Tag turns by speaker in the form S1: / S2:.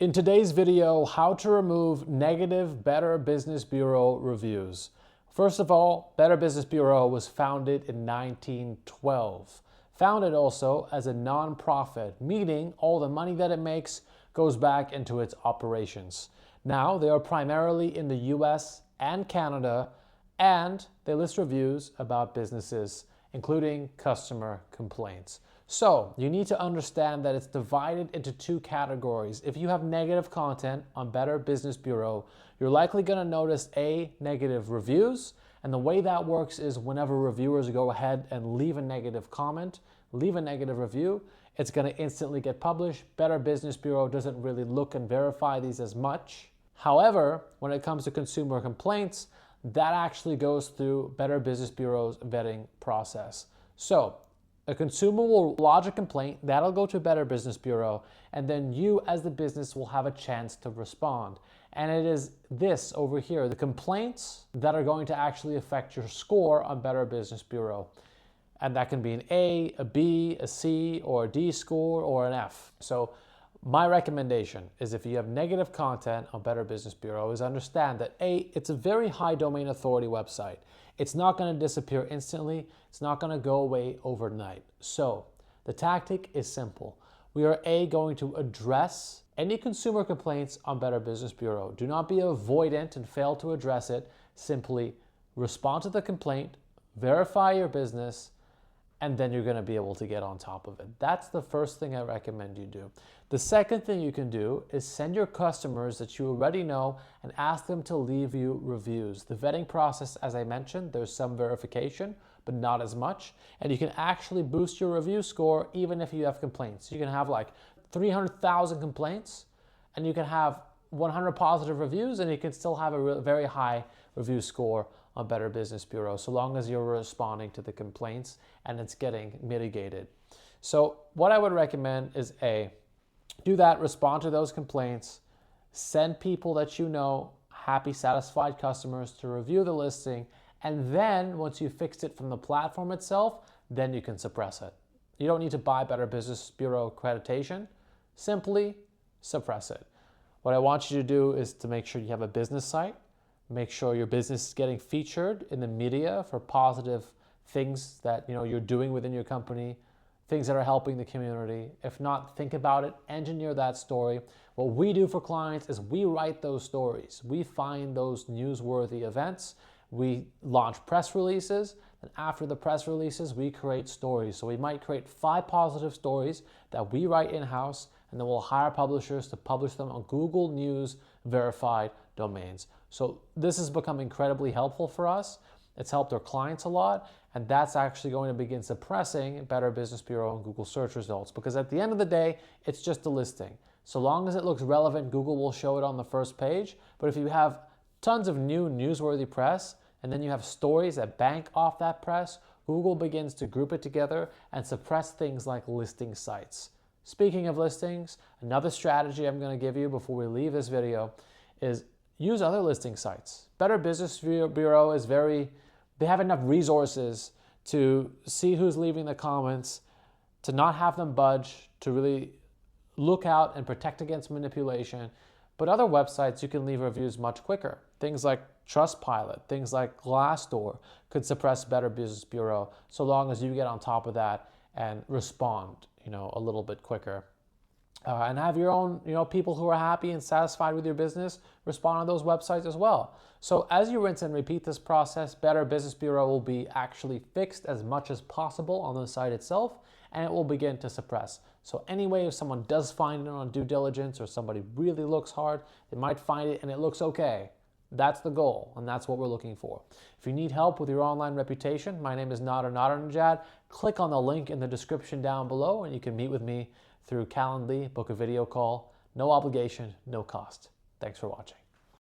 S1: In today's video, how to remove negative Better Business Bureau reviews. First of all, Better Business Bureau was founded in 1912. Founded also as a non-profit, meaning all the money that it makes goes back into its operations. Now, they are primarily in the US and Canada, and they list reviews about businesses, including customer complaints. So you need to understand that it's divided into two categories. If you have negative content on Better Business Bureau, you're likely going to notice negative reviews. And the way that works is whenever reviewers go ahead and leave a negative comment, leave a negative review, it's going to instantly get published. Better Business Bureau doesn't really look and verify these as much. However, when it comes to consumer complaints, that actually goes through Better Business Bureau's vetting process. So a consumer will lodge a complaint, that'll go to Better Business Bureau, and then you as the business will have a chance to respond. And it is this over here, the complaints that are going to actually affect your score on Better Business Bureau. And that can be an A, a B, a C, or a D score, or an F. So my recommendation is if you have negative content on Better Business Bureau is understand that A, it's a very high domain authority website. It's not going to disappear instantly. It's not going to go away overnight. So the tactic is simple. We are going to address any consumer complaints on Better Business Bureau. Do not be avoidant and fail to address it. Simply respond to the complaint, verify your business, and then you're going to be able to get on top of it. That's the first thing I recommend you do. The second thing you can do is send your customers that you already know and ask them to leave you reviews. The vetting process, as I mentioned, there's some verification, but not as much. And you can actually boost your review score even if you have complaints. You can have like 300,000 complaints and you can have 100 positive reviews and you can still have a very high review score on Better Business Bureau, so long as you're responding to the complaints and it's getting mitigated. So what I would recommend is do that, respond to those complaints, send people that you know, happy, satisfied customers to review the listing, and then once you fixed it from the platform itself, then you can suppress it. You don't need to buy Better Business Bureau accreditation, simply suppress it. What I want you to do is to make sure you have a business site, make sure your business is getting featured in the media for positive things that you're doing within your company, things that are helping the community. If not, think about it, engineer that story. What we do for clients is we write those stories. We find those newsworthy events. We launch press releases, and after the press releases, we create stories. So we might create 5 positive stories that we write in-house, and then we'll hire publishers to publish them on Google News verified domains. So this has become incredibly helpful for us. It's helped our clients a lot, and that's actually going to begin suppressing Better Business Bureau and Google search results, because at the end of the day, it's just a listing. So long as it looks relevant, Google will show it on the first page. But if you have tons of new newsworthy press, and then you have stories that bank off that press, Google begins to group it together and suppress things like listing sites. Speaking of listings, another strategy I'm going to give you before we leave this video is use other listing sites. Better Business Bureau is they have enough resources to see who's leaving the comments, to not have them budge, to really look out and protect against manipulation. But other websites, you can leave reviews much quicker. Things like Trustpilot, things like Glassdoor could suppress Better Business Bureau, so long as you get on top of that and respond, a little bit quicker. And have your own, people who are happy and satisfied with your business respond on those websites as well. So as you rinse and repeat this process, Better Business Bureau will be actually fixed as much as possible on the site itself, and it will begin to suppress. So anyway, if someone does find it on due diligence or somebody really looks hard, they might find it and it looks okay. That's the goal, and that's what we're looking for. If you need help with your online reputation, my name is Nadernejad. Click on the link in the description down below, and you can meet with me through Calendly, book a video call. No obligation, no cost. Thanks for watching.